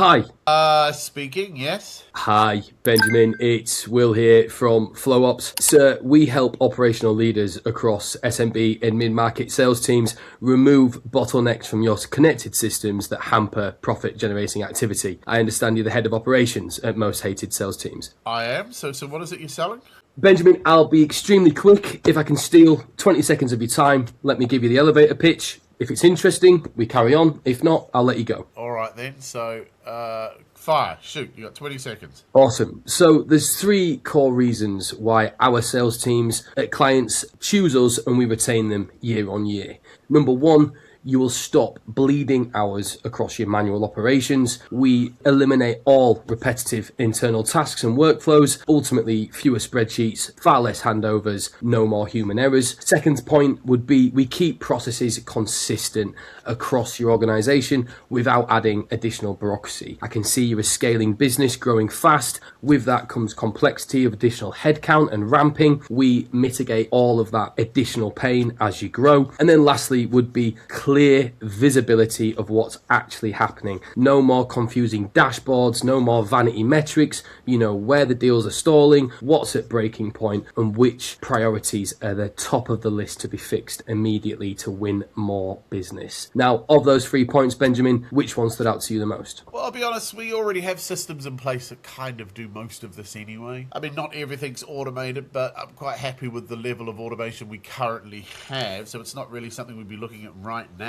Hi. Speaking, yes. Hi, Benjamin. It's Will here from FlowOps. Sir, we help operational leaders across SMB and mid-market sales teams remove bottlenecks from your connected systems that hamper profit-generating activity. I understand you're the head of operations at most hated sales teams. I am. So what is it you're selling? Benjamin, I'll be extremely quick. If I can steal 20 seconds of your time, let me give you the elevator pitch. If it's interesting, we carry on. If not, I'll let you go. All right, then. So, fire. Shoot. You got 20 seconds. Awesome. So there's three core reasons why our sales teams at clients choose us and we retain them year on year. Number one, you will stop bleeding hours across your manual operations. We eliminate all repetitive internal tasks and workflows, ultimately fewer spreadsheets, far less handovers, no more human errors. Second point would be we keep processes consistent across your organization without adding additional bureaucracy. I can see you're a scaling business growing fast. With that comes complexity of additional headcount and ramping. We mitigate all of that additional pain as you grow. And then lastly would be clear visibility of what's actually happening. No more confusing dashboards, no more vanity metrics. You know where the deals are stalling, what's at breaking point, and which priorities are the top of the list to be fixed immediately to win more business. Now, of those 3 points, Benjamin, which one stood out to you the most? Well, I'll be honest, we already have systems in place that kind of do most of this anyway. I mean, not everything's automated, but I'm quite happy with the level of automation we currently have, so it's not really something we'd be looking at right now.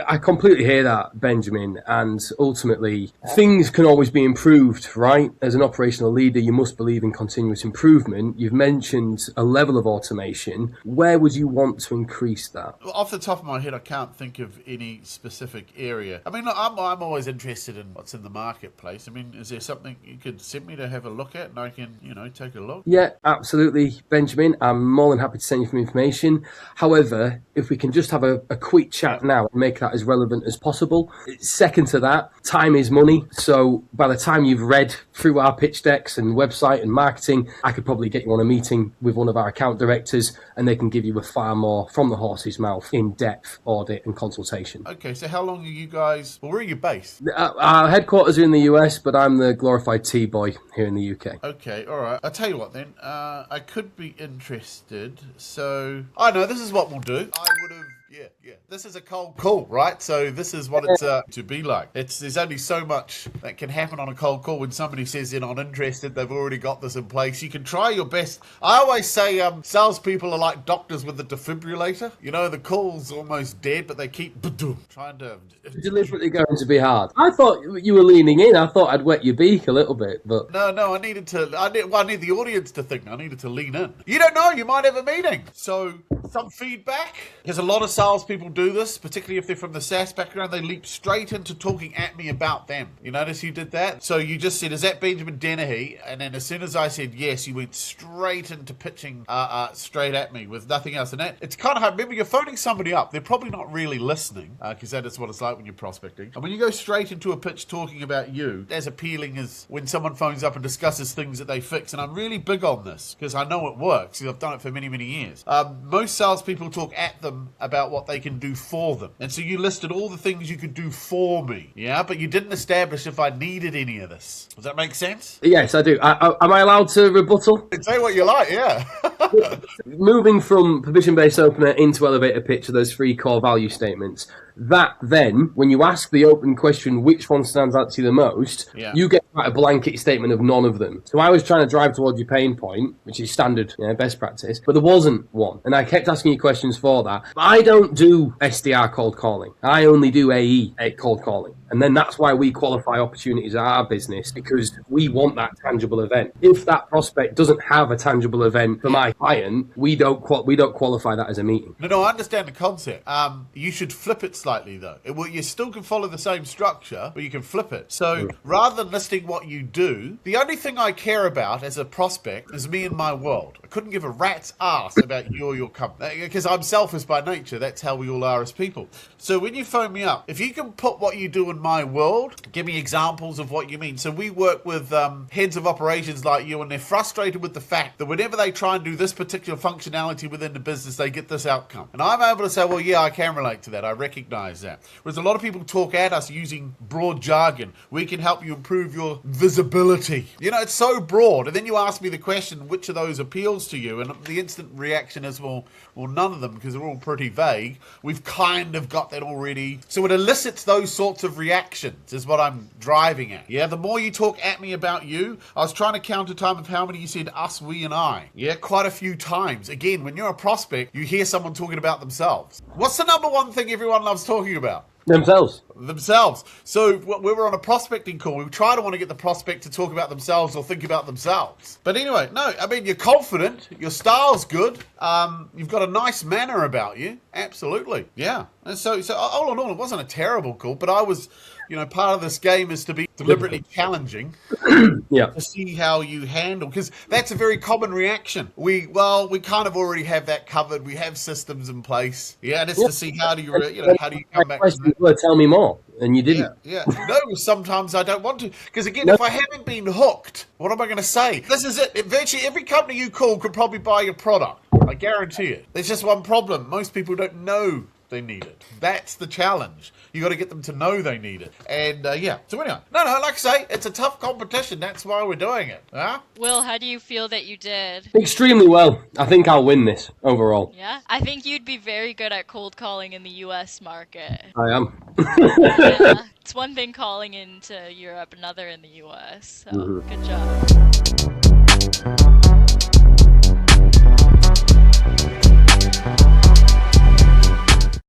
I completely hear that, Benjamin, and ultimately things can always be improved, right? As an operational leader, you must believe in continuous improvement. You've mentioned a level of automation. Where would you want to increase that? Well, off the top of my head, I can't think of any specific area. I mean, look, I'm always interested in what's in the marketplace. I mean, is there something you could send me to have a look at and I can, take a look? Yeah, absolutely, Benjamin. I'm more than happy to send you some information. However, if we can just have a quick chat now and make that as relevant as possible. Second to that, time is money. So by the time you've read through our pitch decks and website and marketing, I could probably get you on a meeting with one of our account directors and they can give you a far more from the horse's mouth in-depth audit and consultation. Okay, so how long are you guys, where are you based? Our headquarters are in the US, but I'm the glorified T-boy here in the UK. Okay, all right. I'll tell you what then, I could be interested. So, I know, this is what we'll do. I would have, yeah. This is a cold call, right? So this is what it's to be like. There's only so much that can happen on a cold call when somebody says they're not interested. They've already got this in place. You can try your best. I always say salespeople are like doctors with the defibrillator. The call's almost dead, but they keep trying to... Deliberately going to be hard. I thought you were leaning in. I thought I'd wet your beak a little bit, but... No, I need the audience to think. I needed to lean in. You don't know, you might have a meeting. So, some feedback. Because a lot of salespeople do this, particularly if they're from the SaaS background, they leap straight into talking at me about them. You notice you did that? So you just said, is that Benjamin Dennehy? And then as soon as I said yes, you went straight into pitching straight at me with nothing else. And that, it's kind of hard. Remember, you're phoning somebody up. They're probably not really listening, because that is what it's like when you're prospecting. And when you go straight into a pitch talking about you, as appealing as when someone phones up and discusses things that they fix. And I'm really big on this, because I know it works, because I've done it for many, many years. Most salespeople talk at them about what they can do for them. And so you listed all the things you could do for me, yeah? But you didn't establish if I needed any of this. Does that make sense? Yes, I do. Am I allowed to rebuttal? Say what you like, yeah. Moving from permission-based opener into elevator pitch are those three core value statements. That then, when you ask the open question, which one stands out to you the most, you get quite a blanket statement of none of them. So I was trying to drive towards your pain point, which is standard, best practice, but there wasn't one. And I kept asking you questions for that. But I don't do SDR cold calling. I only do AE cold calling. And then that's why we qualify opportunities at our business, because we want that tangible event. If that prospect doesn't have a tangible event for my client, we don't qualify that as a meeting. No, I understand the concept. You should flip it slightly, though. You still can follow the same structure, but you can flip it. So rather than listing what you do, the only thing I care about as a prospect is me and my world. I couldn't give a rat's ass about you or your company, because I'm selfish by nature. That's how we all are as people. So when you phone me up, if you can put what you do in my world. Give me examples of what you mean. So we work with heads of operations like you, and they're frustrated with the fact that whenever they try and do this particular functionality within the business, they get this outcome. And I'm able to say, well, yeah, I can relate to that. I recognize that. Whereas a lot of people talk at us using broad jargon. We can help you improve your visibility. You know, it's so broad. And then you ask me the question, which of those appeals to you? And the instant reaction is, well, none of them, because they're all pretty vague. We've kind of got that already. So it elicits those sorts of reactions is what I'm driving at. Yeah, the more you talk at me about you, I was trying to count a time of how many you said us, we, and I. Yeah, quite a few times. Again, when you're a prospect, you hear someone talking about themselves. What's the number one thing everyone loves talking about? Themselves. So we were on a prospecting call. We try to want to get the prospect to talk about themselves or think about themselves. But anyway, no, I mean, you're confident. Your style's good. You've got a nice manner about you. Absolutely. Yeah. And so all in all, it wasn't a terrible call, but I was, part of this game is to be deliberately challenging to see how you handle, because that's a very common reaction. We kind of already have that covered. We have systems in place. Yeah, and it's to see how do you come back to that. Well, tell me more, and you didn't. Yeah. No, sometimes I don't want to, because again, if I haven't been hooked, what am I going to say? This is it. Virtually every company you call could probably buy your product. I guarantee it. There's just one problem. Most people don't know they need it. That's the challenge. You got to get them to know they need it. And so anyway, no, like I say, it's a tough competition. That's why we're doing it. Will, how do you feel that you did? Extremely well. I think I'll win this overall. Yeah, I think you'd be very good at cold calling in the US market. I am. Yeah, it's one thing calling into Europe, another in the US. So good job.